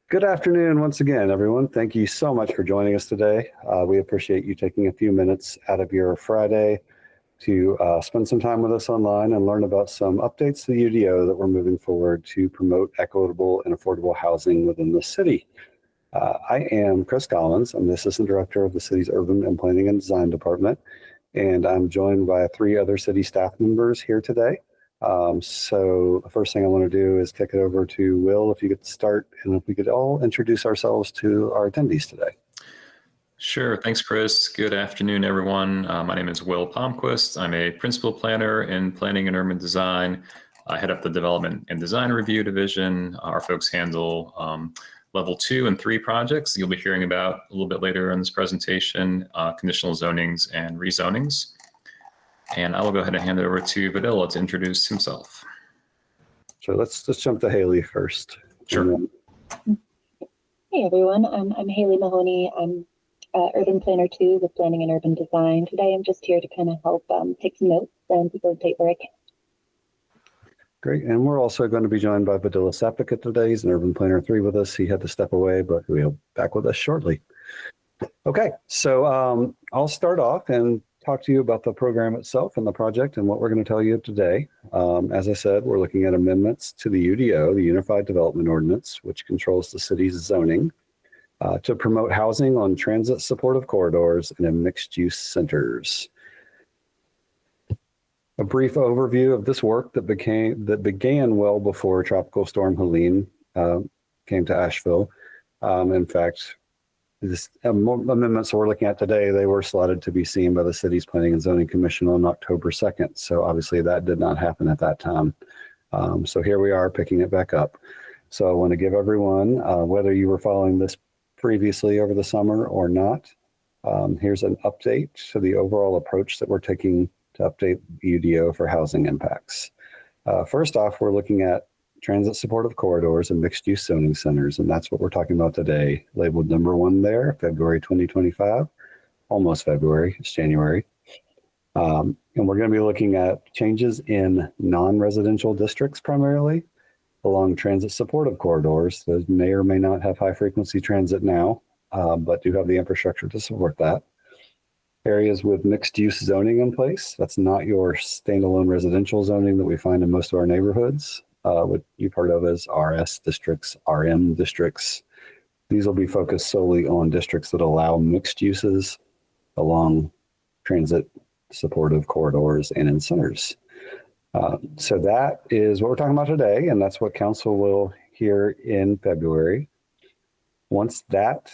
Good afternoon once again, everyone. Thank you so much for joining us today. We appreciate you taking a few minutes out of your Friday to spend some time with us online and learn about some updates to the UDO that we're moving forward to promote equitable and affordable housing within the city. I am Chris Collins. I'm the Assistant Director of the city's Urban and Planning and Design Department, and I'm joined by 3 other city staff members here today. So the first thing I want to do is kick it over to Will, if you could start, and if we could all introduce ourselves to our attendees today. Sure. Thanks, Chris. Good afternoon, everyone. My name is Will Palmquist. I'm a principal planner in planning and urban design. I head up the development and design review division. Our folks handle level 2 and 3 projects you'll be hearing about a little bit later in this presentation, conditional zonings and rezonings. And I will go ahead and hand it over to Vidila to introduce himself. So let's jump to Haley first. Sure. Hey everyone, I'm Haley Mahoney. I'm Urban Planner 2 with Planning and Urban Design. Today I'm just here to kind of help take some notes and facilitate where I can. Great, and we're also going to be joined by Vidila Sapika today. He's an Urban Planner 3 with us. He had to step away, but he'll be back with us shortly. Okay, so I'll start off and talk to you about the program itself and the project and what we're going to tell you today. As I said, we're looking at amendments to the UDO, the Unified Development Ordinance, which controls the city's zoning to promote housing on transit supportive corridors and in mixed-use centers. A brief overview of this work that began well before Tropical Storm Helene came to Asheville. In fact, these amendments that we're looking at today, they were slotted to be seen by the city's Planning and Zoning Commission on October 2nd. So obviously that did not happen at that time. So here we are picking it back up. So I want to give everyone, whether you were following this previously over the summer or not, here's an update to the overall approach that we're taking to update UDO for housing impacts. First off, we're looking at transit supportive corridors and mixed use zoning centers, and that's what we're talking about today, labeled number 1 there, February 2025, almost February, it's January. And we're going to be looking at changes in non-residential districts primarily along transit supportive corridors. Those may or may not have high frequency transit now, but do have the infrastructure to support that. Areas with mixed use zoning in place, that's not your standalone residential zoning that we find in most of our neighborhoods. What you've heard of as RS districts, RM districts. These will be focused solely on districts that allow mixed uses along transit supportive corridors and in centers. So that is what we're talking about today, and that's what council will hear in February. Once that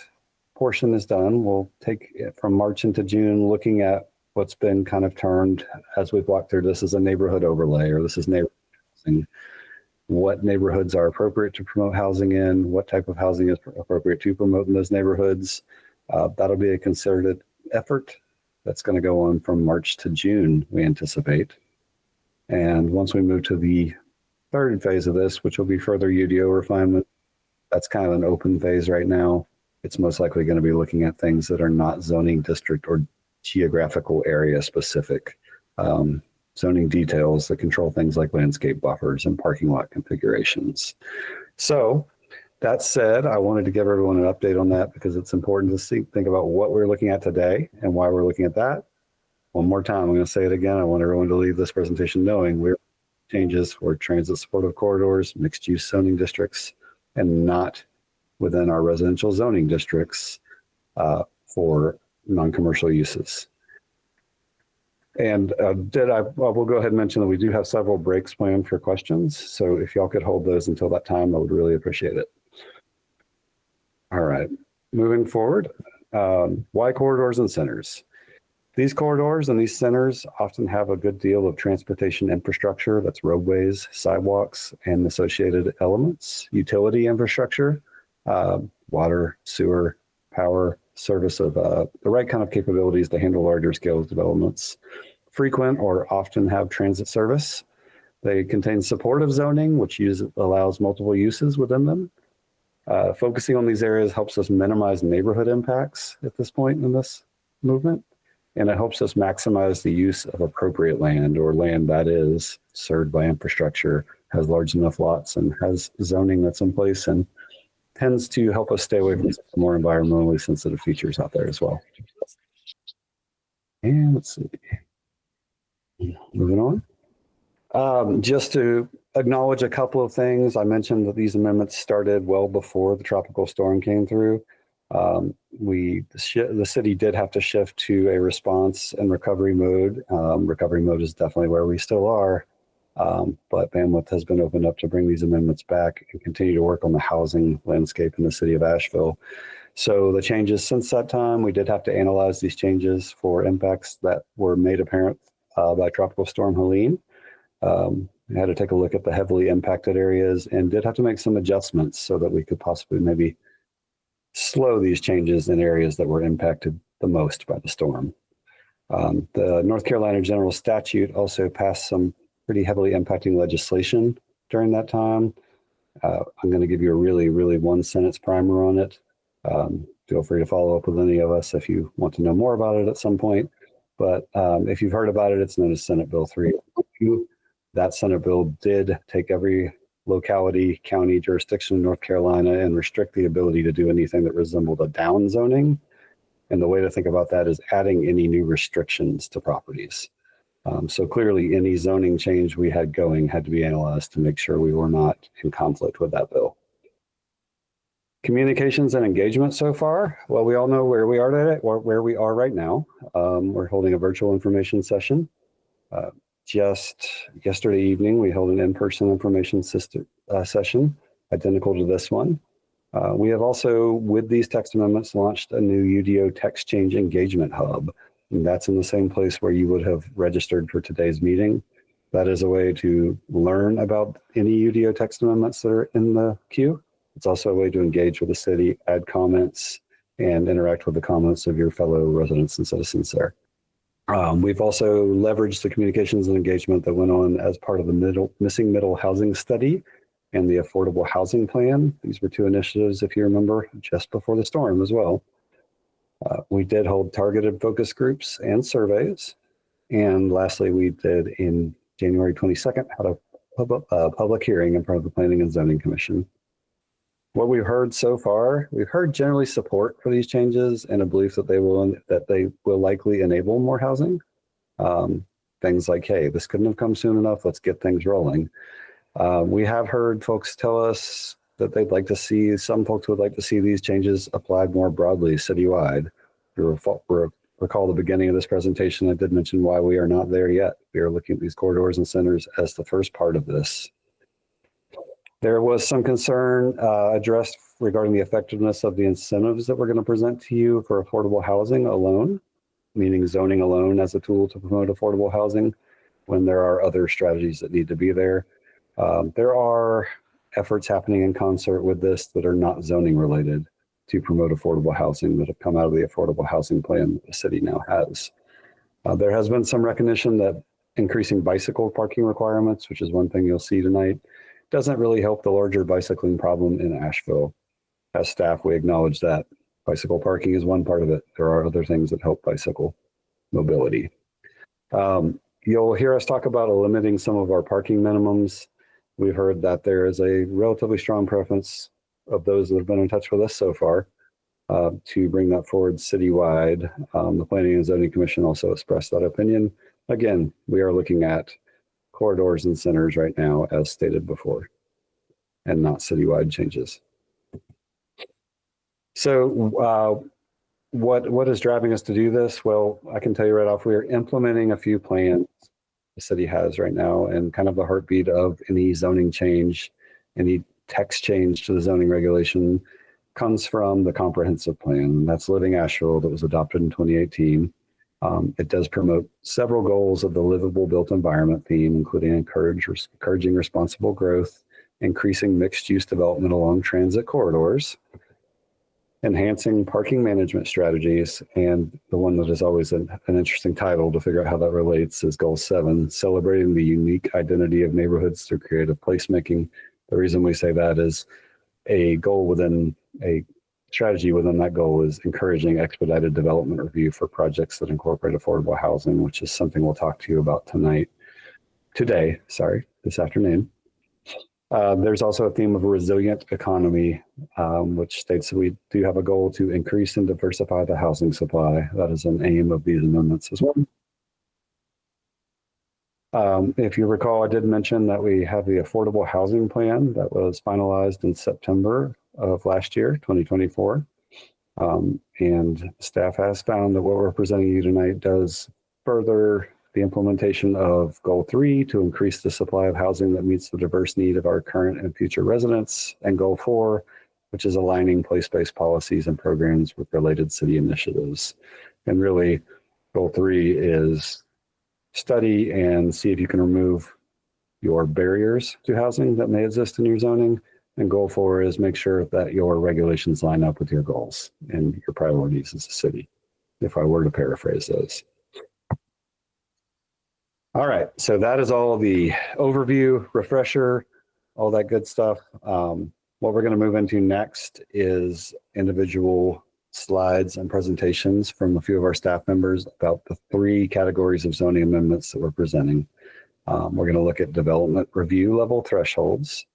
portion is done, we'll take it from March into June looking at what's been kind of termed, as we've walked through this, as a neighborhood overlay, or this is neighborhood housing. What neighborhoods are appropriate to promote housing in, what type of housing is appropriate to promote in those neighborhoods. That'll be a concerted effort that's going to go on from March to June, we anticipate. And once we move to the 3rd phase of this, which will be further UDO refinement, that's kind of an open phase right now. It's most likely going to be looking at things that are not zoning district or geographical area specific. Zoning details that control things like landscape buffers and parking lot configurations. So that said, I wanted to give everyone an update on that because it's important to think about what we're looking at today and why we're looking at that. One more time, I'm going to say it again. I want everyone to leave this presentation knowing we're changes for transit supportive corridors, mixed use zoning districts, and not within our residential zoning districts for non-commercial uses. And we'll go ahead and mention that we do have several breaks planned for questions. So if y'all could hold those until that time, I would really appreciate it. All right, moving forward, why corridors and centers? These corridors and these centers often have a good deal of transportation infrastructure. That's roadways, sidewalks, and associated elements, utility infrastructure, water, sewer, power, service of the right kind of capabilities to handle larger scale developments. Frequent or often have transit service. They contain supportive zoning, which allows multiple uses within them. Focusing on these areas helps us minimize neighborhood impacts at this point in this movement. And it helps us maximize the use of appropriate land, or land that is served by infrastructure, has large enough lots and has zoning that's in place and tends to help us stay away from some more environmentally sensitive features out there as well. And let's see. Moving on. Just to acknowledge a couple of things, I mentioned that these amendments started well before the tropical storm came through. The city did have to shift to a response and recovery mode. Recovery mode is definitely where we still are, but bandwidth has been opened up to bring these amendments back and continue to work on the housing landscape in the city of Asheville. So the changes since that time, we did have to analyze these changes for impacts that were made apparent by Tropical Storm Helene. We had to take a look at the heavily impacted areas and did have to make some adjustments so that we could possibly maybe slow these changes in areas that were impacted the most by the storm. The North Carolina General Statute also passed some pretty heavily impacting legislation during that time. I'm going to give you a really, really one-sentence primer on it. Feel free to follow up with any of us if you want to know more about it at some point. But if you've heard about it, it's known as Senate Bill 302. That Senate bill did take every locality, county, jurisdiction in North Carolina and restrict the ability to do anything that resembled a down zoning. And the way to think about that is adding any new restrictions to properties. So clearly any zoning change we had going had to be analyzed to make sure we were not in conflict with that bill. Communications and engagement so far. Well, we all know where we are today, or where we are right now. We're holding a virtual information session. Just yesterday evening, we held an in-person information session identical to this one. We have also, with these text amendments, launched a new UDO text change engagement hub. And that's in the same place where you would have registered for today's meeting. That is a way to learn about any UDO text amendments that are in the queue. It's also a way to engage with the city, add comments, and interact with the comments of your fellow residents and citizens there. We've also leveraged the communications and engagement that went on as part of the missing middle housing study and the affordable housing plan. These were two initiatives, if you remember, just before the storm as well. We did hold targeted focus groups and surveys. And lastly, we did in January 22nd, had a public hearing in front of the Planning and Zoning Commission. What we've heard so far, we've heard generally support for these changes and a belief that they will likely enable more housing. Things like, hey, this couldn't have come soon enough. Let's get things rolling. We have heard folks tell us that they'd like to see, some folks would like to see these changes applied more broadly citywide. Recall the beginning of this presentation, I did mention why we are not there yet. We are looking at these corridors and centers as the first part of this. There was some concern addressed regarding the effectiveness of the incentives that we're going to present to you for affordable housing alone, meaning zoning alone as a tool to promote affordable housing when there are other strategies that need to be there. There are efforts happening in concert with this that are not zoning related to promote affordable housing that have come out of the affordable housing plan that the city now has. There has been some recognition that increasing bicycle parking requirements, which is one thing you'll see tonight, doesn't really help the larger bicycling problem in Asheville. As staff, we acknowledge that bicycle parking is one part of it. There are other things that help bicycle mobility. You'll hear us talk about limiting some of our parking minimums. We've heard that there is a relatively strong preference of those that have been in touch with us so far to bring that forward citywide. The Planning and Zoning Commission also expressed that opinion. Again, we are looking at corridors and centers right now, as stated before, and not citywide changes. So what is driving us to do this? Well, I can tell you right off, we are implementing a few plans the city has right now, and kind of the heartbeat of any zoning change, any text change to the zoning regulation comes from the comprehensive plan. That's Living Asheville that was adopted in 2018. It does promote several goals of the livable built environment theme, including encouraging responsible growth, increasing mixed use development along transit corridors, enhancing parking management strategies, and the one that is always an interesting title to figure out how that relates is Goal 7, celebrating the unique identity of neighborhoods through creative placemaking. The reason we say that is a goal within a strategy within that goal is encouraging expedited development review for projects that incorporate affordable housing, which is something we'll talk to you about this afternoon. There's also a theme of a resilient economy, which states that we do have a goal to increase and diversify the housing supply. That is an aim of these amendments as well. If you recall, I did mention that we have the affordable housing plan that was finalized in September of last year, 2024. And staff has found that what we're presenting you tonight does further the implementation of Goal 3 to increase the supply of housing that meets the diverse need of our current and future residents, and Goal 4, which is aligning place-based policies and programs with related city initiatives. And really, Goal 3 is study and see if you can remove your barriers to housing that may exist in your zoning. And Goal 4 is make sure that your regulations line up with your goals and your priorities as a city, if I were to paraphrase those. All right, so that is all the overview, refresher, all that good stuff. What we're going to move into next is individual slides and presentations from a few of our staff members about the 3 categories of zoning amendments that we're presenting. We're going to look at development review level thresholds,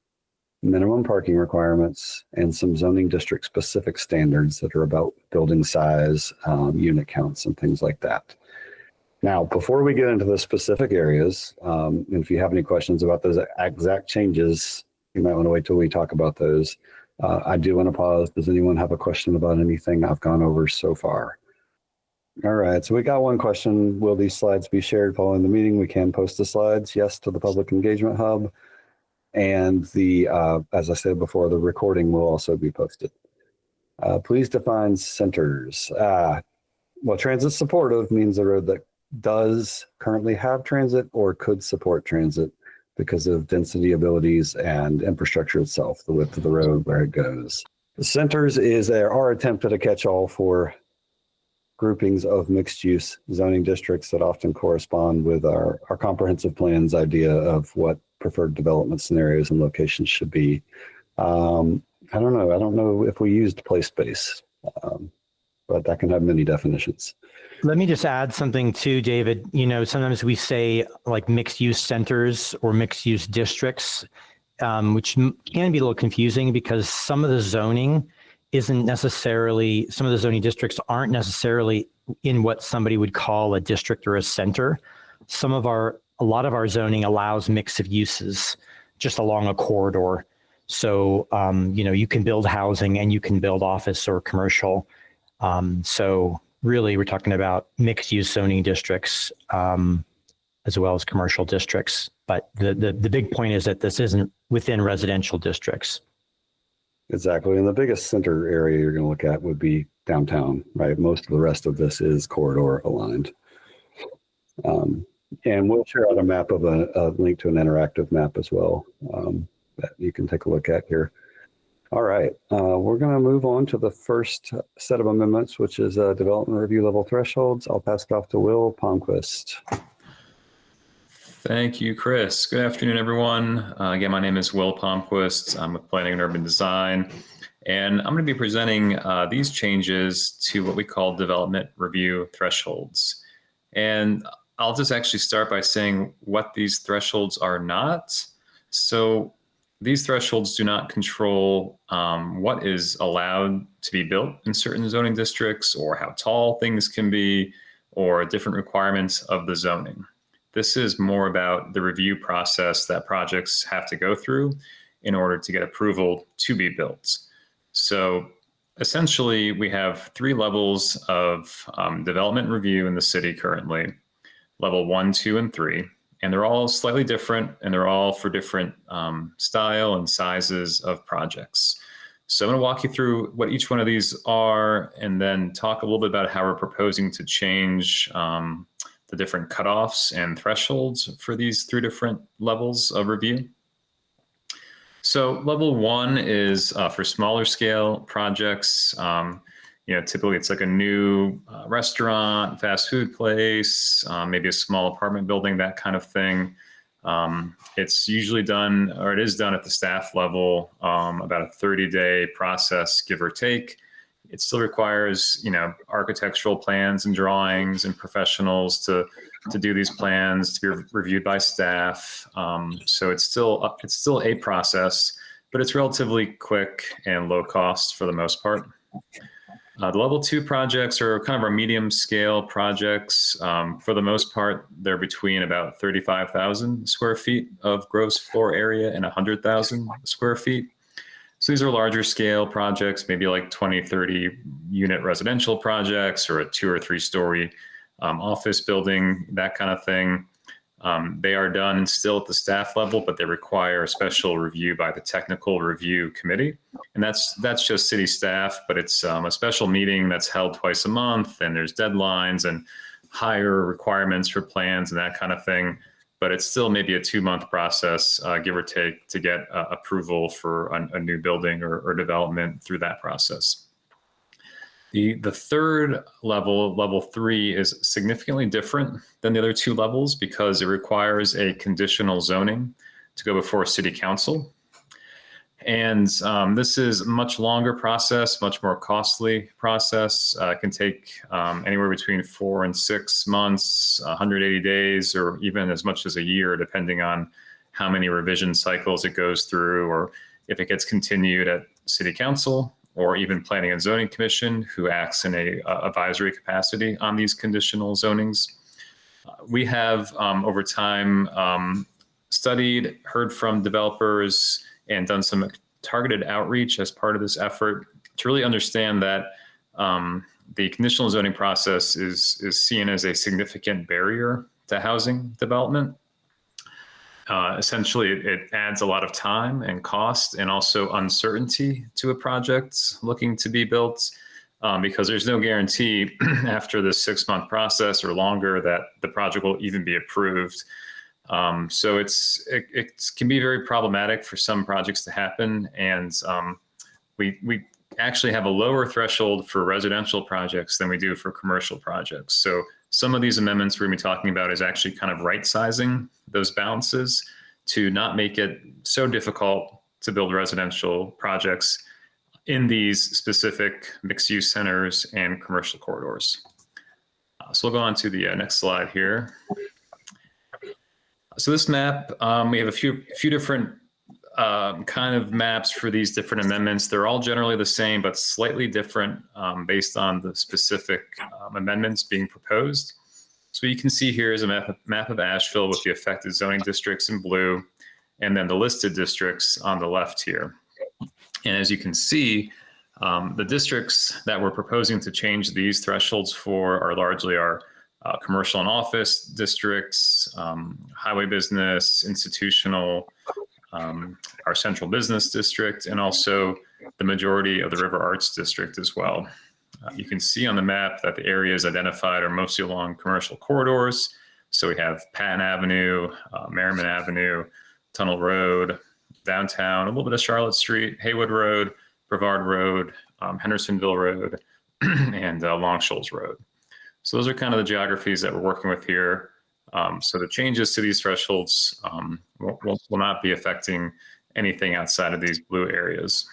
minimum parking requirements, and some zoning district specific standards that are about building size, unit counts, and things like that. Now, before we get into the specific areas, and if you have any questions about those exact changes, you might want to wait till we talk about those. I do want to pause. Does anyone have a question about anything I've gone over so far? All right, so we got one question. Will these slides be shared following the meeting? We can post the slides, yes, to the Public Engagement Hub. And as I said before, the recording will also be posted. Please define centers. Well, transit supportive means a road that does currently have transit or could support transit because of density abilities and infrastructure itself, the width of the road, where it goes. Centers is our attempt at a catch-all for groupings of mixed-use zoning districts that often correspond with our comprehensive plan's idea of what preferred development scenarios and locations should be. I don't know if we used place-based, but that can have many definitions. Let me just add something too, David. You know, sometimes we say like mixed use centers or mixed use districts, which can be a little confusing because some of the zoning isn't necessarily, some of the zoning districts aren't necessarily in what somebody would call a district or a center. A lot of our zoning allows mix of uses just along a corridor. So, you know, you can build housing and you can build office or commercial. So really, we're talking about mixed-use zoning districts as well as commercial districts. But the big point is that this isn't within residential districts. Exactly. And the biggest center area you're going to look at would be downtown, right? Most of the rest of this is corridor aligned. And we'll share out a map of a link to an interactive map as well that you can take a look at here. All right, we're going to move on to the first set of amendments, which is development review level thresholds. I'll pass it off to Will Palmquist. Thank you, Chris. Good afternoon, everyone. Again, my name is Will Palmquist. I'm with Planning and Urban Design, and I'm going to be presenting these changes to what we call development review thresholds. And I'll just actually start by saying what these thresholds are not. So these thresholds do not control what is allowed to be built in certain zoning districts or how tall things can be or different requirements of the zoning. This is more about the review process that projects have to go through in order to get approval to be built. So essentially, we have 3 levels of development review in the city currently, level 1, 2, and 3. And they're all slightly different, and they're all for different style and sizes of projects. So I'm going to walk you through what each one of these are, and then talk a little bit about how we're proposing to change the different cutoffs and thresholds for these 3 different levels of review. So level 1 is for smaller scale projects. You know, typically it's like a new restaurant, fast food place, maybe a small apartment building, that kind of thing. It's usually done, or it is done at the staff level, about a 30-day process, give or take. It still requires, you know, architectural plans and drawings and professionals to to do these plans, to be reviewed by staff. So it's still a process, but it's relatively quick and low cost for the most part. The level 2 projects are kind of our medium scale projects. For the most part, they're between about 35,000 square feet of gross floor area and 100,000 square feet. So these are larger scale projects, maybe like 20, 30 unit residential projects or a 2 or 3 story office building, that kind of thing. They are done still at the staff level, but they require a special review by the technical review committee. And that's just city staff, but it's a special meeting that's held twice a month, and there's deadlines and higher requirements for plans and that kind of thing. But it's still maybe a 2-month process, give or take, to get approval for a new building or development through that process. The third level, level 3, is significantly different than the other 2 levels because it requires a conditional zoning to go before city council. And this is a much longer process, much more costly process. It can take anywhere between 4 and 6 months, 180 days, or even as much as a year, depending on how many revision cycles it goes through, or if it gets continued at city council, or even planning and zoning commission, who acts in a advisory capacity on these conditional zonings. We have over time studied, heard from developers, and done some targeted outreach as part of this effort to really understand that the conditional zoning process is seen as a significant barrier to housing development. Essentially, it adds a lot of time and cost and also uncertainty to a project looking to be built because there's no guarantee after this 6-month process or longer that the project will even be approved. So it can be very problematic for some projects to happen. And we actually have a lower threshold for residential projects than we do for commercial projects. So some of these amendments we're going to be talking about is actually kind of right sizing those balances to not make it so difficult to build residential projects in these specific mixed use centers and commercial corridors. So we'll go on to the next slide here. So this map, we have a few different kind of maps for these different amendments. They're all generally the same, but slightly different based on the specific amendments being proposed. So what you can see here is a map of Asheville with the affected zoning districts in blue, and then the listed districts on the left here. And as you can see, the districts that we're proposing to change these thresholds for are largely our commercial and office districts, highway business, institutional, our central business district, and also the majority of the River Arts district as well. You can see on the map that the areas identified are mostly along commercial corridors. So we have Patton Avenue, Merriman Avenue, Tunnel Road, downtown, a little bit of Charlotte Street, Haywood Road, Brevard Road, Hendersonville Road, and Long Shoals Road. So those are kind of the geographies that we're working with here. So the changes to these thresholds will not be affecting anything outside of these blue areas.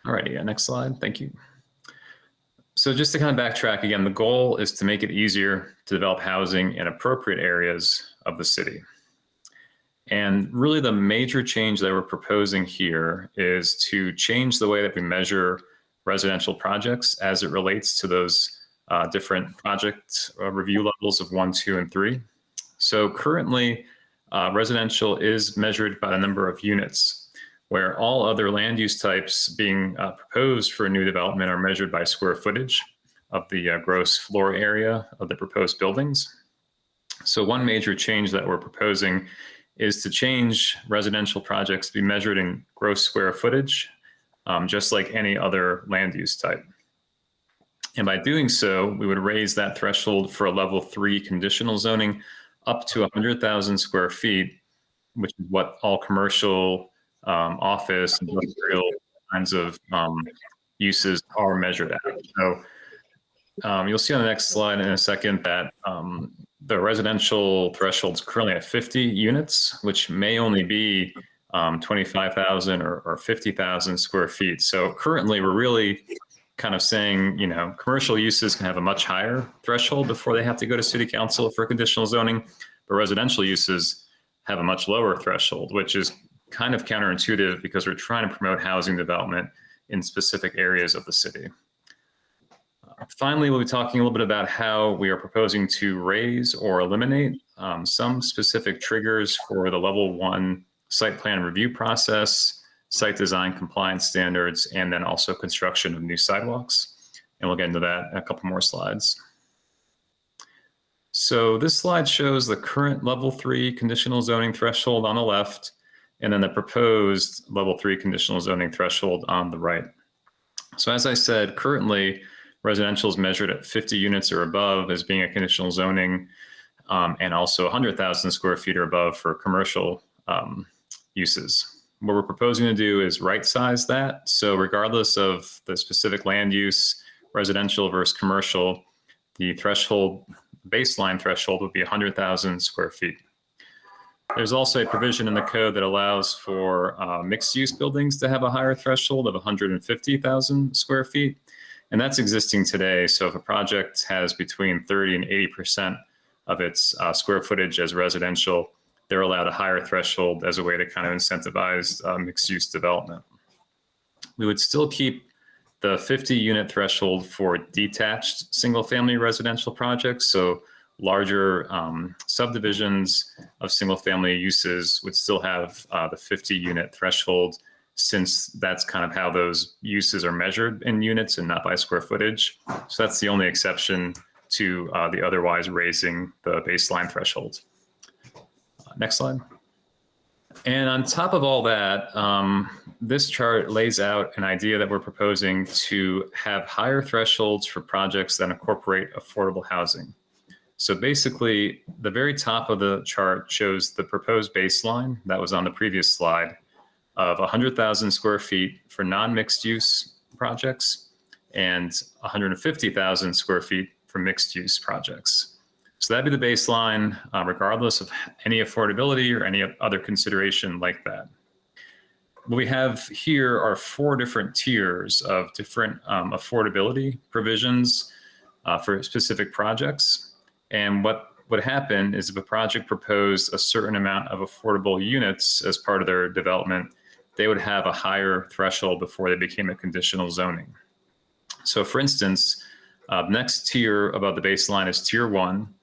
All righty, next slide, thank you. So just to kind of backtrack again, the goal is to make it easier to develop housing in appropriate areas of the city. And really the major change that we're proposing here is to change the way that we measure residential projects as it relates to those different project review levels of 1, 2, and 3. So currently, residential is measured by the number of units, where all other land use types being proposed for a new development are measured by square footage of the gross floor area of the proposed buildings. So one major change that we're proposing is to change residential projects to be measured in gross square footage, just like any other land use type. And by doing so, we would raise that threshold for a level 3 conditional zoning up to 100,000 square feet, which is what all commercial, office, industrial kinds of uses are measured at. So you'll see on the next slide in a second that the residential threshold is currently at 50 units, which may only be 25,000 or 50,000 square feet. So currently we're really kind of saying, commercial uses can have a much higher threshold before they have to go to city council for conditional zoning, but residential uses have a much lower threshold, which is kind of counterintuitive because we're trying to promote housing development in specific areas of the city. Finally, we'll be talking a little bit about how we are proposing to raise or eliminate some specific triggers for the level 1 site plan review process, site design compliance standards, and then also construction of new sidewalks. And we'll get into that in a couple more slides. So this slide shows the current level 3 conditional zoning threshold on the left, and then the proposed level 3 conditional zoning threshold on the right. So as I said, currently residential is measured at 50 units or above as being a conditional zoning, and also 100,000 square feet or above for commercial uses. What we're proposing to do is right size that. So regardless of the specific land use, residential versus commercial, the threshold, baseline threshold would be 100,000 square feet. There's also a provision in the code that allows for mixed use buildings to have a higher threshold of 150,000 square feet. And that's existing today. So if a project has between 30 and 80% of its square footage as residential, they're allowed a higher threshold as a way to kind of incentivize mixed use development. We would still keep the 50 unit threshold for detached single family residential projects. So larger subdivisions of single family uses would still have the 50 unit threshold, since that's kind of how those uses are measured in units and not by square footage. So that's the only exception to the otherwise raising the baseline threshold. Next slide. And on top of all that, this chart lays out an idea that we're proposing to have higher thresholds for projects that incorporate affordable housing. So basically, the very top of the chart shows the proposed baseline that was on the previous slide of 100,000 square feet for non-mixed use projects and 150,000 square feet for mixed use projects. So that'd be the baseline, regardless of any affordability or any other consideration like that. What we have here are 4 different tiers of different affordability provisions for specific projects. And what would happen is if a project proposed a certain amount of affordable units as part of their development, they would have a higher threshold before they became a conditional zoning. So for instance, next tier above the baseline is tier 1.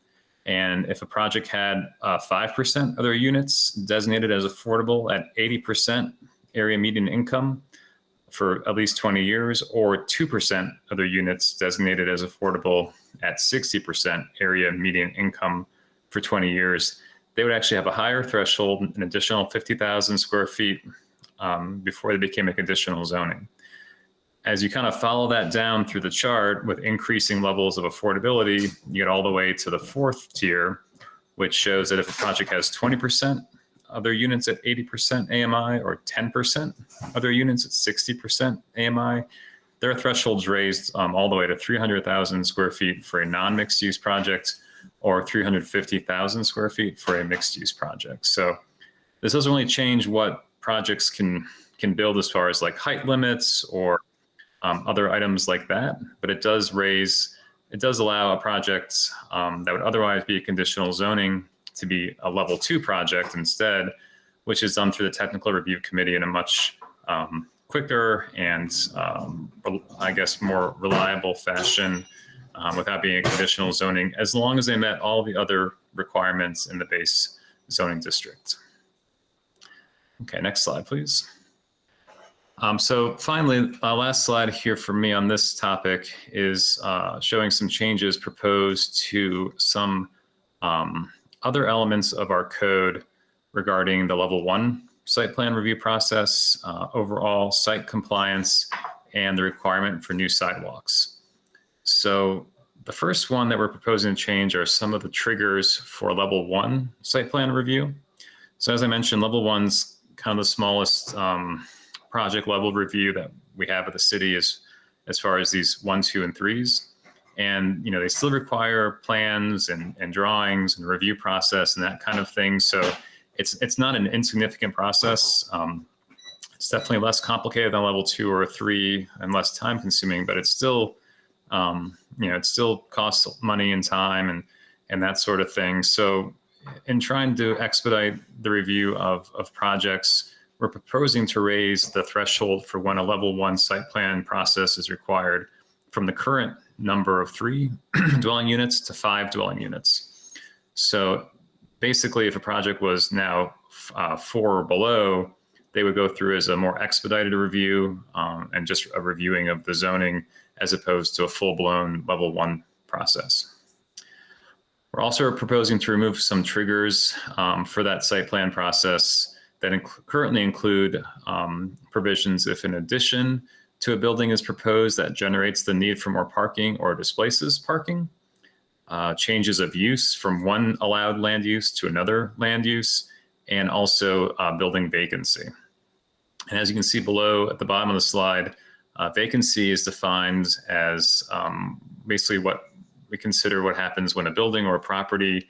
And if a project had 5% of their units designated as affordable at 80% area median income for at least 20 years, or 2% of their units designated as affordable at 60% area median income for 20 years, they would actually have a higher threshold, an additional 50,000 square feet before they became a conditional zoning. As you kind of follow that down through the chart with increasing levels of affordability, you get all the way to the 4th tier, which shows that if a project has 20% of their units at 80% AMI or 10% of their units at 60% AMI, their threshold's raised all the way to 300,000 square feet for a non-mixed use project or 350,000 square feet for a mixed use project. So this doesn't really change what projects can build as far as like height limits or other items like that, but it does allow a project that would otherwise be a conditional zoning to be a level 2 project instead, which is done through the technical review committee in a much quicker and I guess more reliable fashion without being a conditional zoning, as long as they met all the other requirements in the base zoning district. Okay, next slide, please. So finally, last slide here for me on this topic is showing some changes proposed to some other elements of our code regarding the level 1 site plan review process, overall site compliance, and the requirement for new sidewalks. So the first one that we're proposing to change are some of the triggers for level 1 site plan review. So as I mentioned, level 1's kind of the smallest project level review that we have at the city as far as these 1, 2, and 3s. And, they still require plans and drawings and review process and that kind of thing. So it's not an insignificant process. It's definitely less complicated than level 2 or 3 and less time consuming, but it's still, it still costs money and time and that sort of thing. So in trying to expedite the review of projects, we're proposing to raise the threshold for when a level 1 site plan process is required from the current number of 3 dwelling units to 5 dwelling units. So basically, if a project was now 4 or below, they would go through as a more expedited review and just a reviewing of the zoning as opposed to a full-blown level 1 process. We're also proposing to remove some triggers for that site plan process that currently include provisions if an addition to a building is proposed that generates the need for more parking or displaces parking, changes of use from one allowed land use to another land use, and also building vacancy. And as you can see below at the bottom of the slide, vacancy is defined as basically what we consider what happens when a building or a property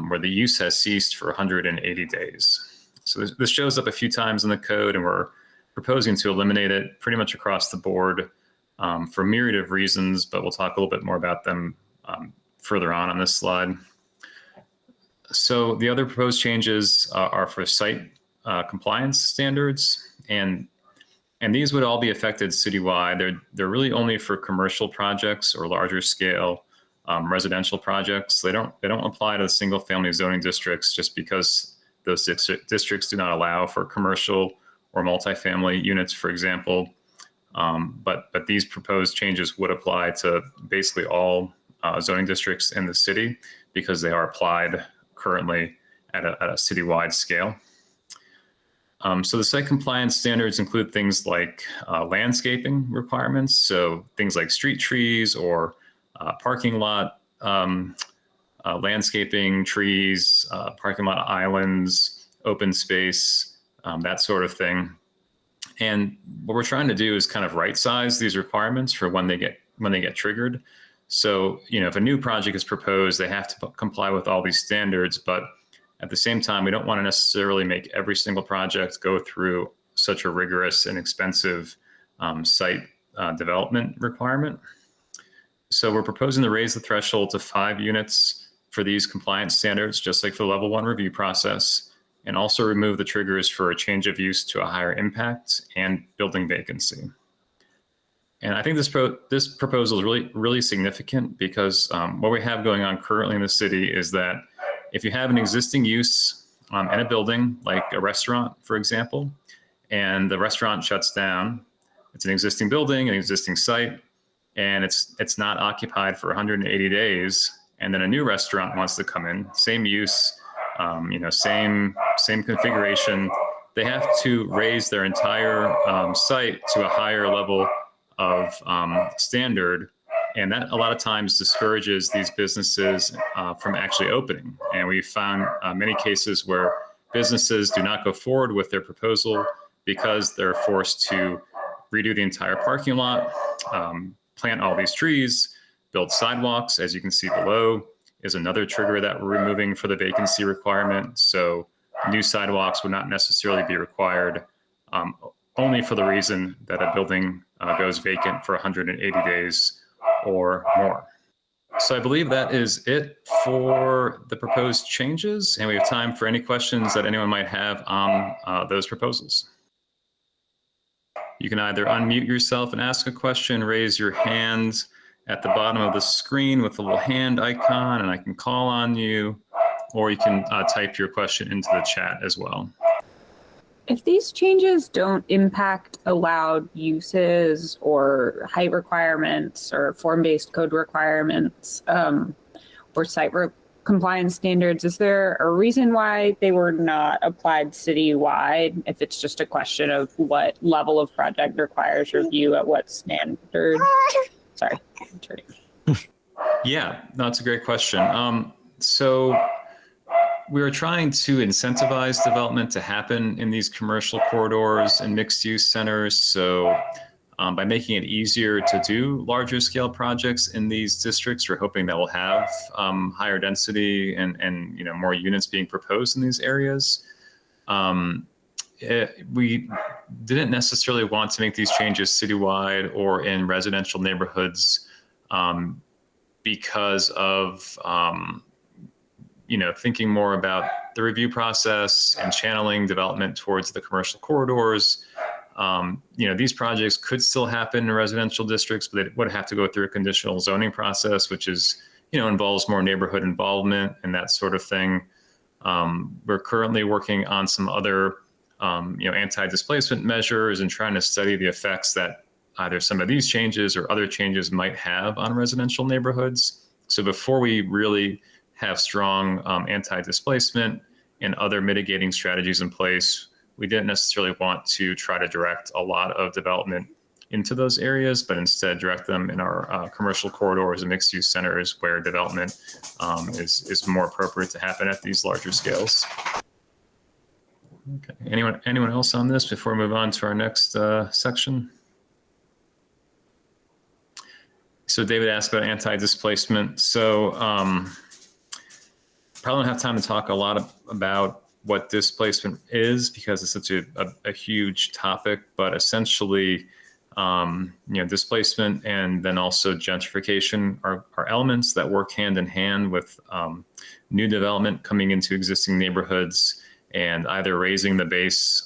where the use has ceased for 180 days. So this shows up a few times in the code, and we're proposing to eliminate it pretty much across the board for a myriad of reasons, but we'll talk a little bit more about them further on this slide. So the other proposed changes are for site compliance standards, and these would all be affected citywide. They're really only for commercial projects or larger scale residential projects. They don't apply to single family zoning districts just because those districts do not allow for commercial or multifamily units, for example. But these proposed changes would apply to basically all zoning districts in the city because they are applied currently at a citywide scale. So the site compliance standards include things like landscaping requirements, so things like street trees or parking lot landscaping, trees, parking lot islands, open space, that sort of thing. And what we're trying to do is kind of right size these requirements for when they get triggered. So, if a new project is proposed, they have to comply with all these standards, but at the same time, we don't want to necessarily make every single project go through such a rigorous and expensive site development requirement. So we're proposing to raise the threshold to 5 units for these compliance standards, just like for the level 1 review process, and also remove the triggers for a change of use to a higher impact and building vacancy. And I think this proposal is really, really significant because what we have going on currently in the city is that if you have an existing use in a building, like a restaurant, for example, and the restaurant shuts down, it's an existing building, an existing site, and it's not occupied for 180 days, and then a new restaurant wants to come in, same use, same configuration, they have to raise their entire site to a higher level of standard. And that a lot of times discourages these businesses from actually opening. And we've found many cases where businesses do not go forward with their proposal because they're forced to redo the entire parking lot, plant all these trees, build sidewalks. As you can see below is another trigger that we're removing for the vacancy requirement. So new sidewalks would not necessarily be required only for the reason that a building goes vacant for 180 days or more. So I believe that is it for the proposed changes, and we have time for any questions that anyone might have on those proposals. You can either unmute yourself and ask a question, raise your hand at the bottom of the screen with the little hand icon, and I can call on you, or you can type your question into the chat as well. If these changes don't impact allowed uses or height requirements or form-based code requirements or site compliance standards, is there a reason why they were not applied citywide? If it's just a question of what level of project requires review at what standard? Sorry, I'm turning. Yeah, that's a great question. So we are trying to incentivize development to happen in these commercial corridors and mixed use centers. So by making it easier to do larger scale projects in these districts, we're hoping that we'll have higher density and more units being proposed in these areas. we didn't necessarily want to make these changes citywide or in residential neighborhoods because of thinking more about the review process and channeling development towards the commercial corridors. These projects could still happen in residential districts, but they would have to go through a conditional zoning process, which is, involves more neighborhood involvement and that sort of thing. We're currently working on some other, anti-displacement measures and trying to study the effects that either some of these changes or other changes might have on residential neighborhoods. So before we really have strong anti-displacement and other mitigating strategies in place, we didn't necessarily want to try to direct a lot of development into those areas, but instead direct them in our commercial corridors and mixed-use centers where development is more appropriate to happen at these larger scales. Okay. Anyone else on this before we move on to our next section? So David asked about anti-displacement. So probably don't have time to talk a lot about what displacement is because it's such a huge topic, but essentially, displacement and then also gentrification are elements that work hand in hand with new development coming into existing neighborhoods and either raising the base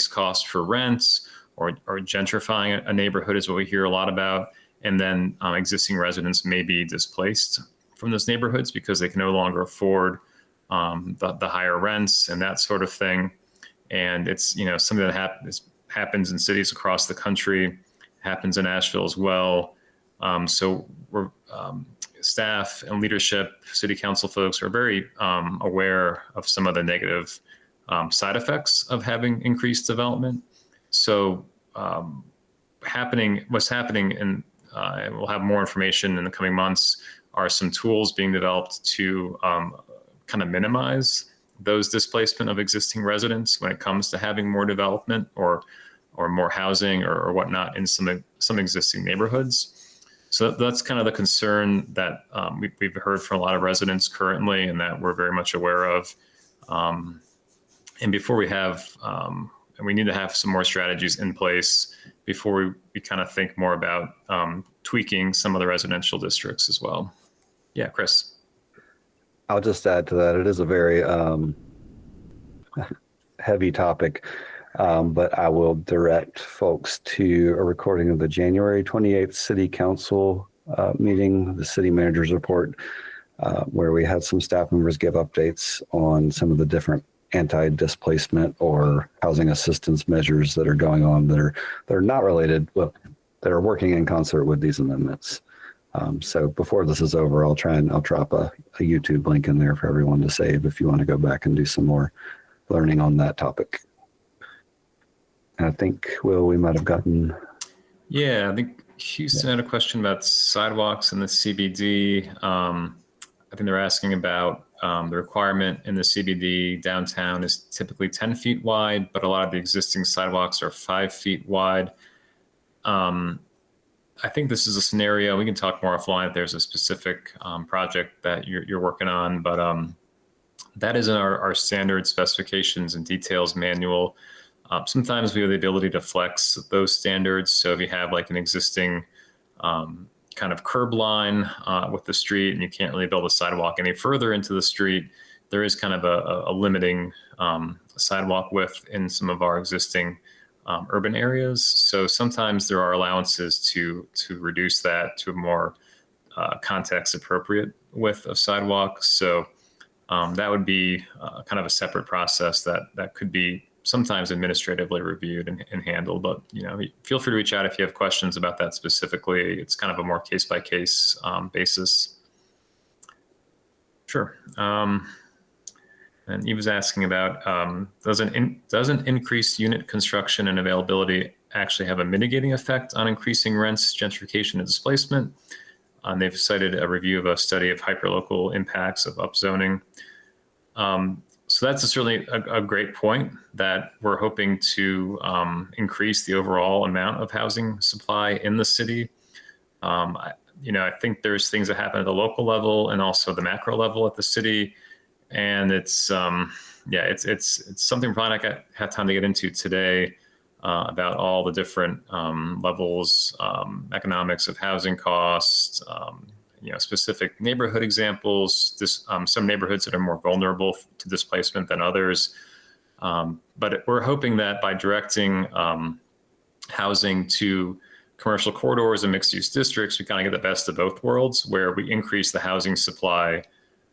cost for rents or gentrifying a neighborhood is what we hear a lot about. And then existing residents may be displaced from those neighborhoods because they can no longer afford the higher rents and that sort of thing. And it's, something that happens in cities across the country, happens in Asheville as well. So we're staff and leadership, city council folks are very aware of some of the negative side effects of having increased development. So what's happening and we'll have more information in the coming months, are some tools being developed to kind of minimize those displacement of existing residents when it comes to having more development or more housing or whatnot in some existing neighborhoods. So that's kind of the concern that we've heard from a lot of residents currently and that we're very much aware of. And before we have, and we need to have some more strategies in place before we kind of think more about tweaking some of the residential districts as well. Yeah, Chris. I'll just add to that. It is a very heavy topic, but I will direct folks to a recording of the January 28th City Council meeting, the City Manager's Report, where we had some staff members give updates on some of the different anti-displacement or housing assistance measures that are going on that are not related, well, that are working in concert with these amendments. So before this is over, I'll drop a YouTube link in there for everyone to save if you want to go back and do some more learning on that topic. And I think, Will, we might have gotten. Yeah, I think Houston had a question about sidewalks in the CBD. I think they're asking about the requirement in the CBD downtown is typically 10 feet wide, but a lot of the existing sidewalks are 5 feet wide. I think this is a scenario, we can talk more offline if there's a specific project that you're working on, but that is in our standard specifications and details manual. Sometimes we have the ability to flex those standards. So if you have like an existing kind of curb line with the street and you can't really build a sidewalk any further into the street, there is kind of a limiting sidewalk width in some of our existing urban areas. So sometimes there are allowances to reduce that to a more context appropriate width of sidewalk. So that would be kind of a separate process that could be sometimes administratively reviewed and handled. But feel free to reach out if you have questions about that specifically. It's kind of a more case by case basis. Sure. And he was asking about doesn't increased unit construction and availability actually have a mitigating effect on increasing rents, gentrification, and displacement? And they've cited a review of a study of hyperlocal impacts of upzoning. So that's certainly a great point that we're hoping to increase the overall amount of housing supply in the city. I think there's things that happen at the local level and also the macro level at the city. and it's it's something we're probably not gonna have time to get into today, about all the different levels, economics of housing costs, specific neighborhood examples. Some neighborhoods that are more vulnerable to displacement than others. But we're hoping that by directing housing to commercial corridors and mixed-use districts, we kind of get the best of both worlds, where we increase the housing supply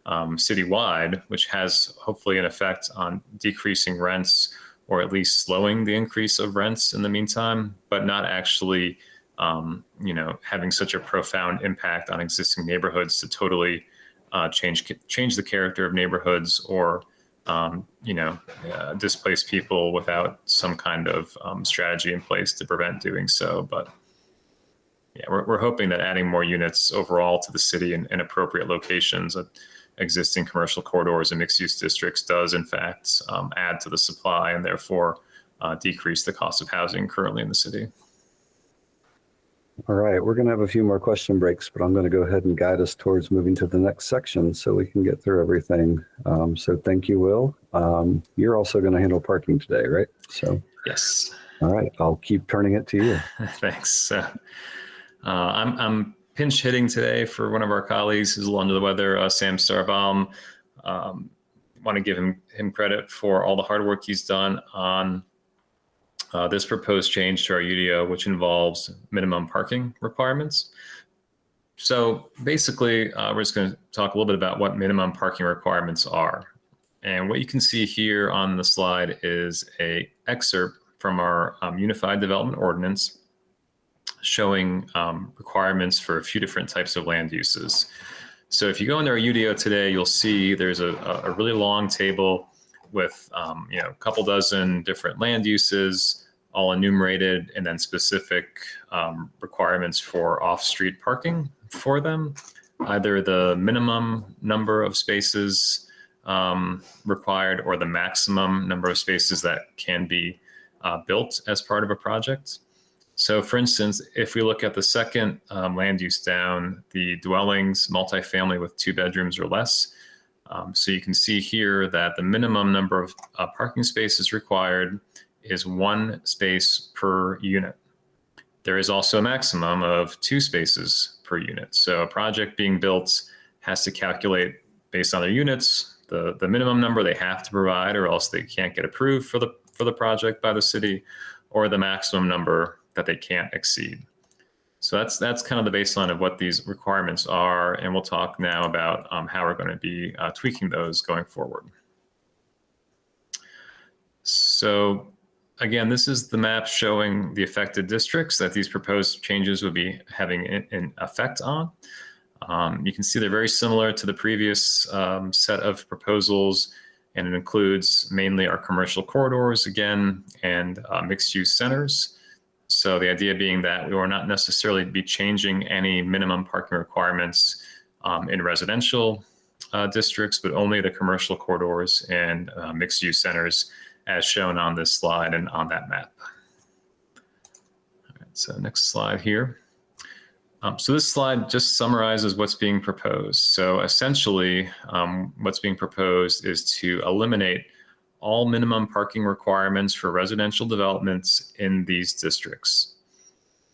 citywide, which has hopefully an effect on decreasing rents, or at least slowing the increase of rents in the meantime, but not actually, having such a profound impact on existing neighborhoods to totally change the character of neighborhoods, or displace people without some kind of strategy in place to prevent doing so. But yeah, we're hoping that adding more units overall to the city in appropriate locations at existing commercial corridors and mixed-use districts does, in fact, add to the supply, and therefore decrease the cost of housing currently in the city. All right, we're going to have a few more question breaks, but I'm going to go ahead and guide us towards moving to the next section so we can get through everything. So thank you, Will. You're also going to handle parking today, right? So Yes. All right, I'll keep turning it to you. Thanks. I'm pinch hitting today for one of our colleagues who's a little under the weather, Sam Starbaum. Want to give him credit for all the hard work he's done on this proposed change to our UDO, which involves minimum parking requirements. So basically, we're just going to talk a little bit about what minimum parking requirements are. And what you can see here on the slide is an excerpt from our Unified Development Ordinance, showing requirements for a few different types of land uses. So if you go into our UDO today, you'll see there's a really long table with a couple dozen different land uses, all enumerated, and then specific requirements for off-street parking for them, either the minimum number of spaces required or the maximum number of spaces that can be built as part of a project. So for instance, if we look at the second land use down, the dwellings, multifamily with 2 bedrooms or less. So you can see here that the minimum number of parking spaces required is 1 space per unit. There is also a maximum of 2 spaces per unit. So a project being built has to calculate based on their units, the minimum number they have to provide, or else they can't get approved for the project by the city, or the maximum number that they can't exceed. So that's kind of the baseline of what these requirements are, and we'll talk now about how we're going to be tweaking those going forward. So again, this is the map showing the affected districts that these proposed changes would be having an effect on. You can see they're very similar to the previous set of proposals, and it includes mainly our commercial corridors again, and mixed-use centers. So the idea being that we will not necessarily be changing any minimum parking requirements in residential districts, but only the commercial corridors and mixed-use centers as shown on this slide and on that map. All right, so next slide here. So this slide just summarizes what's being proposed. So essentially, what's being proposed is to eliminate all minimum parking requirements for residential developments in these districts.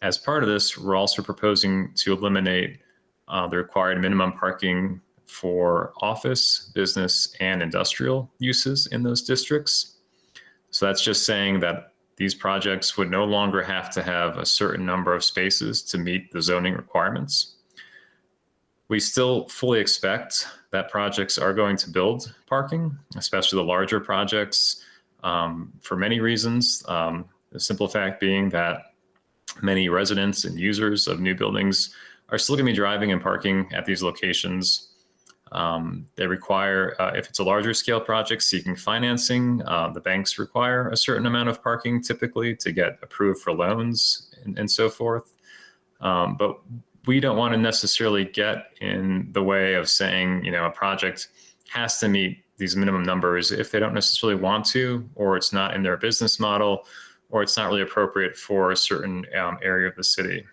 As part of this, we're also proposing to eliminate the required minimum parking for office, business, and industrial uses in those districts. So that's just saying that these projects would no longer have to have a certain number of spaces to meet the zoning requirements. We still fully expect that projects are going to build parking, especially the larger projects, for many reasons. The simple fact being that many residents and users of new buildings are still going to be driving and parking at these locations. They require, if it's a larger scale project seeking financing, the banks require a certain amount of parking typically to get approved for loans and so forth. But we don't want to necessarily get in the way of saying, a project has to meet these minimum numbers if they don't necessarily want to, or it's not in their business model, or it's not really appropriate for a certain area of the city.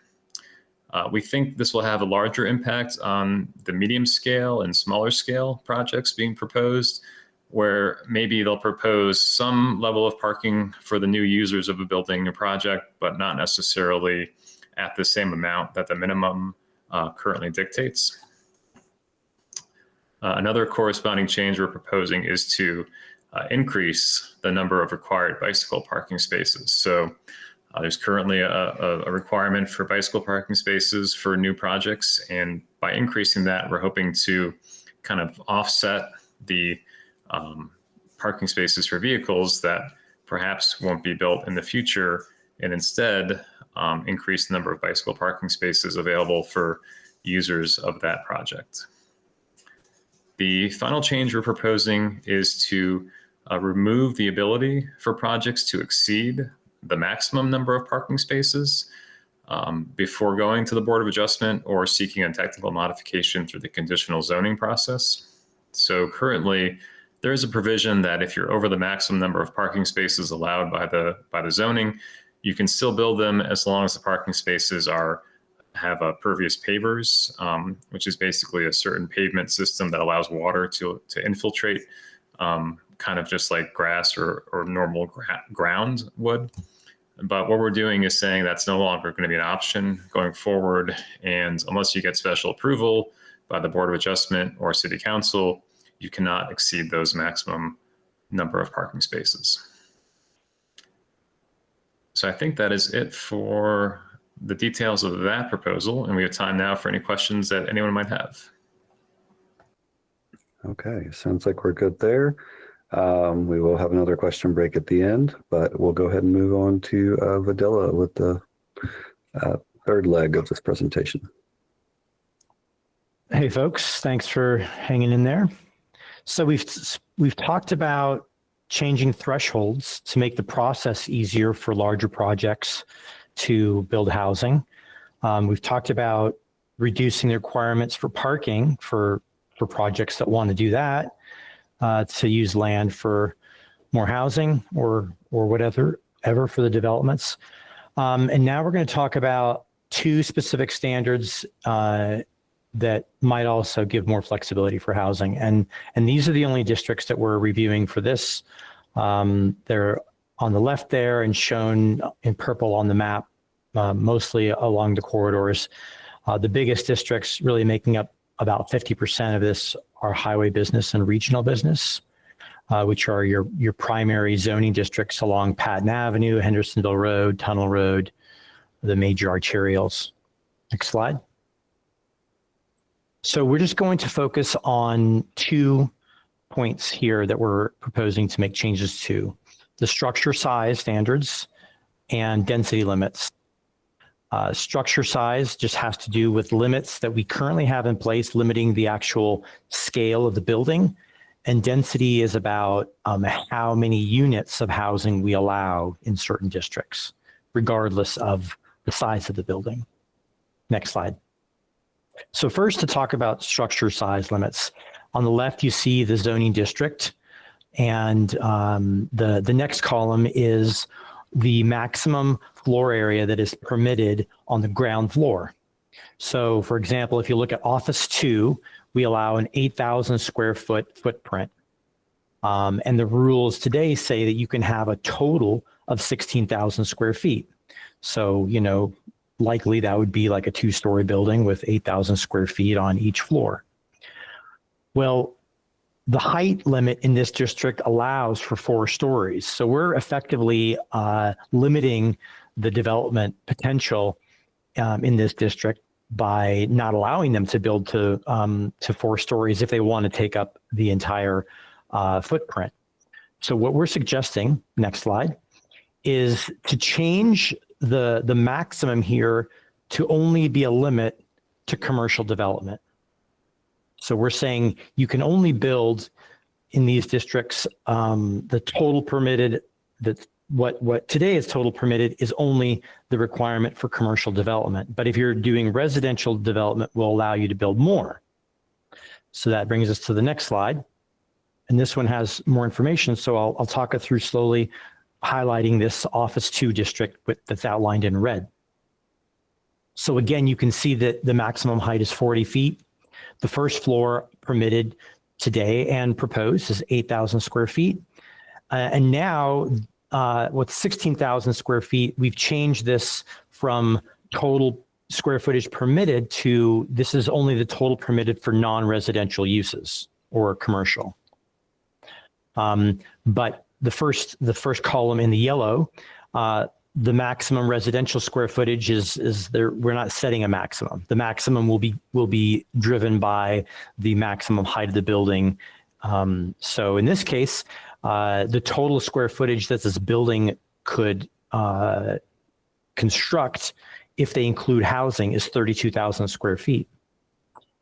We think this will have a larger impact on the medium scale and smaller scale projects being proposed, where maybe they'll propose some level of parking for the new users of a building or project, but not necessarily at the same amount that the minimum currently dictates. Another corresponding change we're proposing is to increase the number of required bicycle parking spaces. So there's currently a requirement for bicycle parking spaces for new projects. And by increasing that, we're hoping to kind of offset the parking spaces for vehicles that perhaps won't be built in the future, and instead increase the number of bicycle parking spaces available for users of that project. The final change we're proposing is to remove the ability for projects to exceed the maximum number of parking spaces before going to the Board of Adjustment or seeking a technical modification through the conditional zoning process. So currently, there is a provision that if you're over the maximum number of parking spaces allowed by the zoning, you can still build them as long as the parking spaces have pervious pavers, which is basically a certain pavement system that allows water to infiltrate, kind of just like grass or normal ground would. But what we're doing is saying that's no longer going to be an option going forward. And unless you get special approval by the Board of Adjustment or City Council, you cannot exceed those maximum number of parking spaces. So I think that is it for the details of that proposal. And we have time now for any questions that anyone might have. Okay, sounds like we're good there. We will have another question break at the end, but we'll go ahead and move on to Videla with the third leg of this presentation. Hey folks, thanks for hanging in there. So we've talked about changing thresholds to make the process easier for larger projects to build housing. We've talked about reducing the requirements for parking for projects that want to do that, to use land for more housing or whatever for the developments. And now we're going to talk about two specific standards that might also give more flexibility for housing. And these are the only districts that we're reviewing for this. They're on the left there and shown in purple on the map, mostly along the corridors. The biggest districts really making up about 50% of this are highway business and regional business, which are your primary zoning districts along Patton Avenue, Hendersonville Road, Tunnel Road, the major arterials. Next slide. So we're just going to focus on 2 points here that we're proposing to make changes to: the structure size standards and density limits. Structure size just has to do with limits that we currently have in place, limiting the actual scale of the building. And density is about how many units of housing we allow in certain districts, regardless of the size of the building. Next slide. So first, to talk about structure size limits. On the left, you see the zoning district, and the next column is the maximum floor area that is permitted on the ground floor. So for example, if you look at Office 2, we allow an 8,000 square foot footprint. And the rules today say that you can have a total of 16,000 square feet. So, likely that would be like a 2-story building with 8,000 square feet on each floor. Well, the height limit in this district allows for 4 stories. So we're effectively limiting the development potential in this district by not allowing them to build to 4 stories if they want to take up the entire footprint. So what we're suggesting, next slide, is to change the maximum here to only be a limit to commercial development. So we're saying you can only build in these districts, the total permitted, what today is total permitted is only the requirement for commercial development. But if you're doing residential development, will allow you to build more. So that brings us to the next slide. And this one has more information. So I'll talk it through slowly, highlighting this Office 2 district that's outlined in red. So again, you can see that the maximum height is 40 feet. The first floor permitted today and proposed is 8,000 square feet. And now with 16,000 square feet, we've changed this from total square footage permitted to this is only the total permitted for non-residential uses or commercial. But the first column in the yellow, the maximum residential square footage is there. We're not setting a maximum. The maximum will be driven by the maximum height of the building. So in this case, the total square footage that this building could construct, if they include housing, is 32,000 square feet.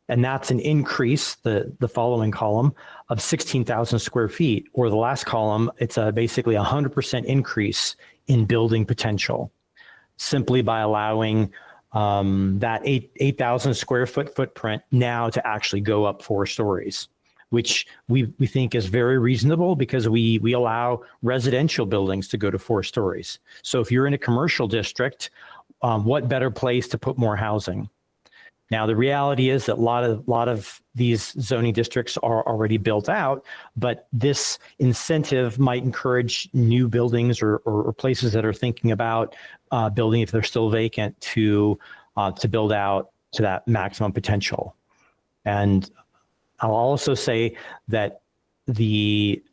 And that's an increase, the following column, of 16,000 square feet, or the last column, it's basically 100% increase in building potential, simply by allowing that 8,000 square foot footprint now to actually go up 4 stories, which we think is very reasonable because we allow residential buildings to go to 4 stories. So if you're in a commercial district, what better place to put more housing? Now, the reality is that a lot of these zoning districts are already built out, but this incentive might encourage new buildings or places that are thinking about building if they're still vacant to build out to that maximum potential. And I'll also say that the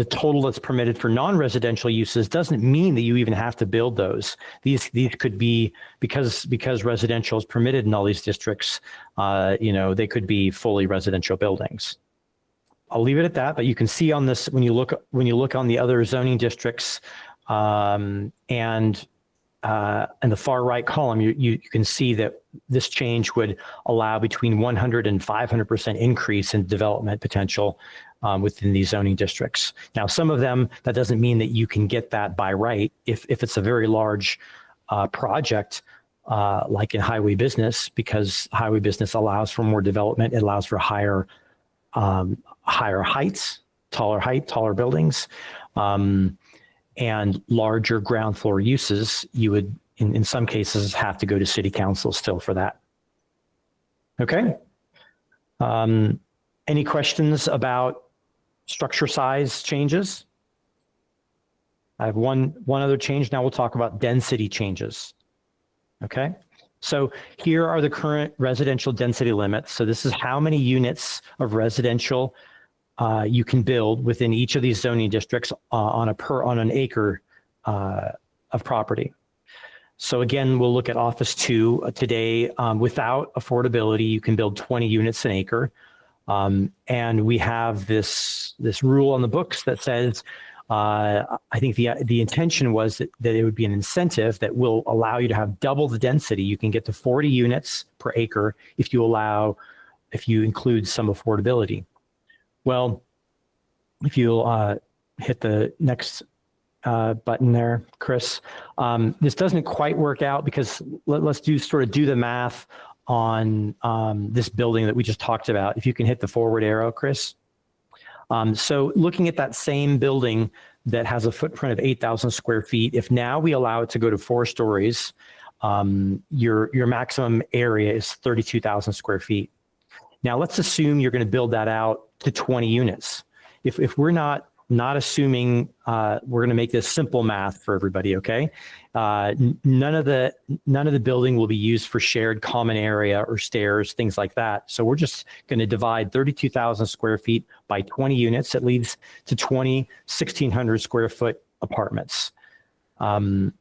total that's permitted for non-residential uses doesn't mean that you even have to build those. These could be, because residential is permitted in all these districts, they could be fully residential buildings. I'll leave it at that, but you can see on this, when you look on the other zoning districts, and in the far right column, you can see that this change would allow between 100 and 500% increase in development potential within these zoning districts. Now, some of them, that doesn't mean that you can get that by right. If it's a very large project, like in highway business, because highway business allows for more development, it allows for higher heights, taller buildings, and larger ground floor uses, you would, in some cases, have to go to city council still for that. Okay. Any questions about structure size changes? I have one other change. Now we'll talk about density changes. Okay. So here are the current residential density limits. So this is how many units of residential you can build within each of these zoning districts on an acre of property. So again, we'll look at Office 2 today. Without affordability, you can build 20 units an acre. And we have this rule on the books that says, I think the intention was that it would be an incentive that will allow you to have double the density. You can get to 40 units per acre if you include some affordability. Well, if you'll hit the next button there, Chris, this doesn't quite work out because let's do the math on this building that we just talked about. If you can hit the forward arrow, Chris. So looking at that same building that has a footprint of 8,000 square feet, if now we allow it to go to 4 stories, your maximum area is 32,000 square feet. Now let's assume you're going to build that out to 20 units. If we're not assuming, we're going to make this simple math for everybody, okay? None of the building will be used for shared common area or stairs, things like that. So we're just going to divide 32,000 square feet by 20 units. That leads to 20 1,600 square foot apartments. And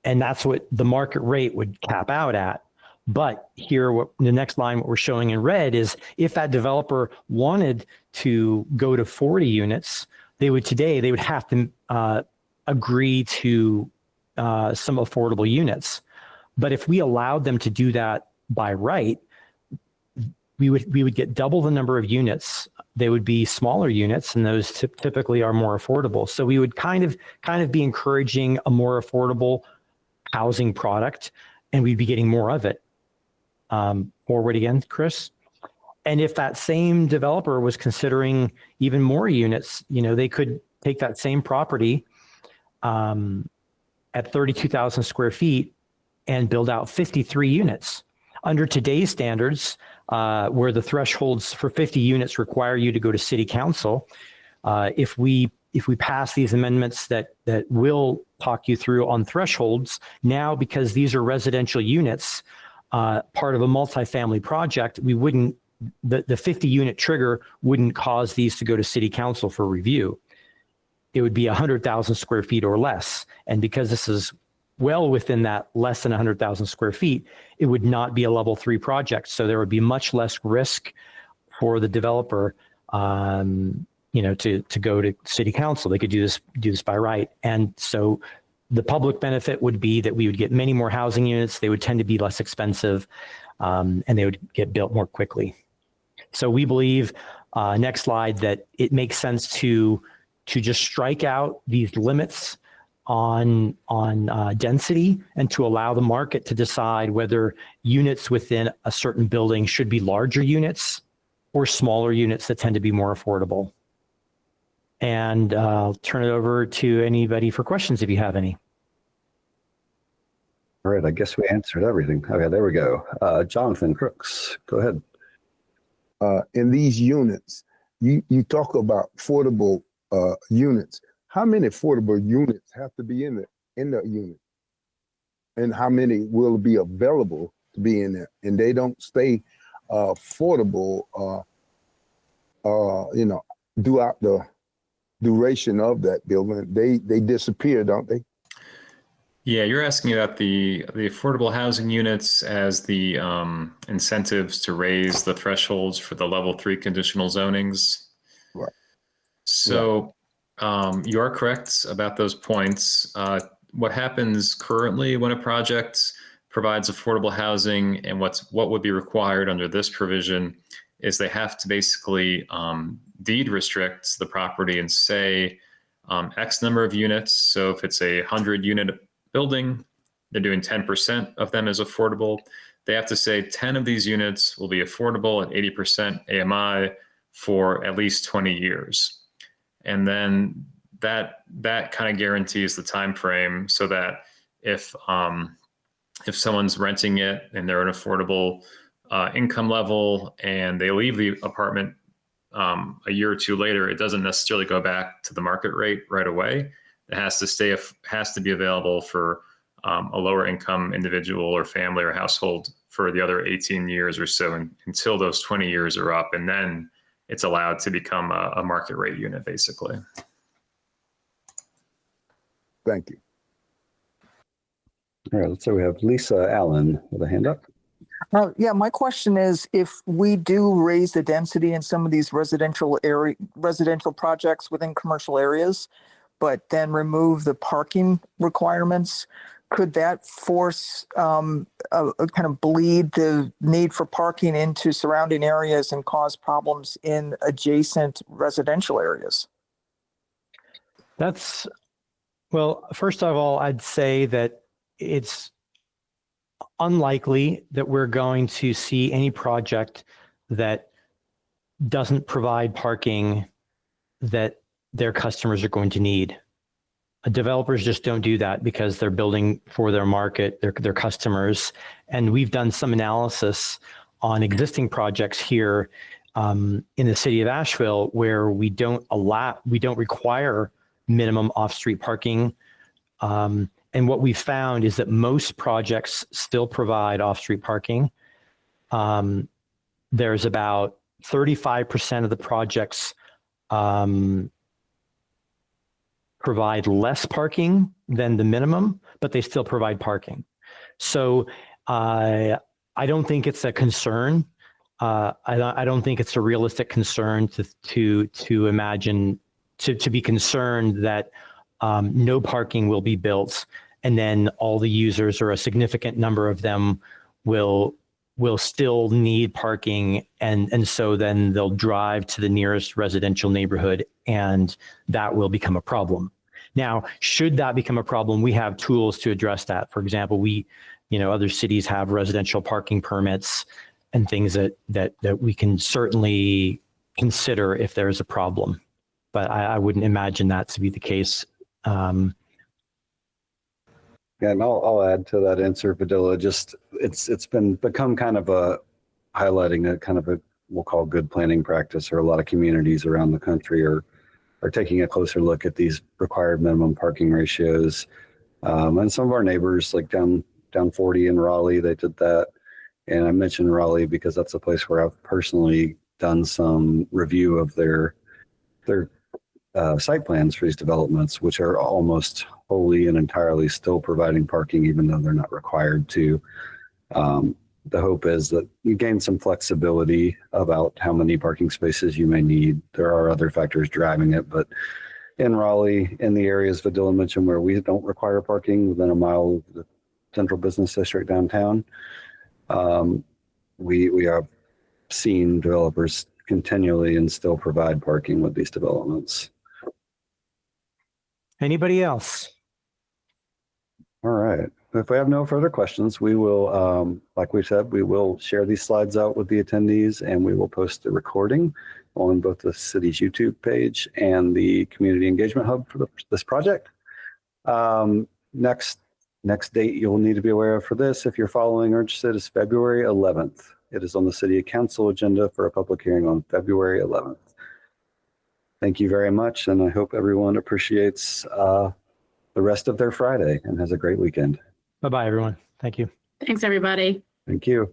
that's what the market rate would cap out at. But here, the next line, what we're showing in red is if that developer wanted to go to 40 units, they would have to agree to some affordable units. But if we allowed them to do that by right, we would get double the number of units. They would be smaller units, and those typically are more affordable. So we would kind of be encouraging a more affordable housing product, and we'd be getting more of it. Forward again, Chris. And if that same developer was considering even more units, they could take that same property at 32,000 square feet and build out 53 units. Under today's standards, where the thresholds for 50 units require you to go to city council, if we pass these amendments that will talk you through on thresholds, now because these are residential units, part of a multifamily project, we wouldn't, the 50 unit trigger wouldn't cause these to go to city council for review. It would be 100,000 square feet or less. And because this is well within that less than 100,000 square feet, it would not be a level 3 project. So there would be much less risk for the developer, to go to city council. They could do this by right. And so the public benefit would be that we would get many more housing units. They would tend to be less expensive, and they would get built more quickly. So we believe, next slide, that it makes sense to just strike out these limits on density and to allow the market to decide whether units within a certain building should be larger units or smaller units that tend to be more affordable. And I'll turn it over to anybody for questions if you have any. All right, I guess we answered everything. Okay, there we go. Jonathan Crooks, go ahead. In these units, you talk about affordable units. How many affordable units have to be in the unit? And how many will be available to be in there? And they don't stay affordable, throughout the duration of that building. They disappear, don't they? Yeah, you're asking about the affordable housing units as the incentives to raise the thresholds for the level 3 conditional zonings. Right. So you are correct about those points. What happens currently when a project provides affordable housing, and what would be required under this provision, is they have to basically deed restrict the property and say X number of units. So if it's a 100-unit building, they're doing 10% of them as affordable. They have to say 10 of these units will be affordable at 80% AMI for at least 20 years. And then that kind of guarantees the time frame, so that if someone's renting it and they're an affordable income level and they leave the apartment a year or two later, it doesn't necessarily go back to the market rate right away. It has to be available for a lower income individual or family or household for the other 18 years or so, until those 20 years are up, and then it's allowed to become a market rate unit, basically. Thank you. All right, so we have Lisa Allen with a hand up. Yeah, my question is, if we do raise the density in some of these residential projects within commercial areas, but then remove the parking requirements, could that force kind of bleed the need for parking into surrounding areas and cause problems in adjacent residential areas? Well, first of all, I'd say that it's unlikely that we're going to see any project that doesn't provide parking that their customers are going to need. Developers just don't do that because they're building for their market, their customers. And we've done some analysis on existing projects here in the city of Asheville where we don't require minimum off-street parking. And what we found is that most projects still provide off-street parking. There's about 35% of the projects provide less parking than the minimum, but they still provide parking. So I don't think it's a concern. I don't think it's a realistic concern to imagine, to be concerned that no parking will be built, and then all the users, or a significant number of them, will still need parking, and so then they'll drive to the nearest residential neighborhood, and that will become a problem. Now, should that become a problem, we have tools to address that. For example, other cities have residential parking permits and things that we can certainly consider if there is a problem. But I wouldn't imagine that to be the case. Yeah, and I'll add to that answer, Padilla. Just it's become kind of a highlighting a kind of a we'll call good planning practice, or a lot of communities around the country are taking a closer look at these required minimum parking ratios. And some of our neighbors, like down 40 in Raleigh, they did that. And I mentioned Raleigh because that's a place where I've personally done some review of their site plans for these developments, which are almost wholly and entirely still providing parking, even though they're not required to. The hope is that you gain some flexibility about how many parking spaces you may need. There are other factors driving it, but in Raleigh, in the areas Vidila mentioned where we don't require parking within a mile of the central business district downtown, we have seen developers continually and still provide parking with these developments. Anybody else? All right. If we have no further questions, we will, like we said, we will share these slides out with the attendees, and we will post the recording on both the city's YouTube page and the Community Engagement Hub for this project. Next date you'll need to be aware of for this, if you're following or interested, is February 11th. It is on the City Council agenda for a public hearing on February 11th. Thank you very much, and I hope everyone appreciates the rest of their Friday and has a great weekend. Bye-bye, everyone. Thank you. Thanks, everybody. Thank you.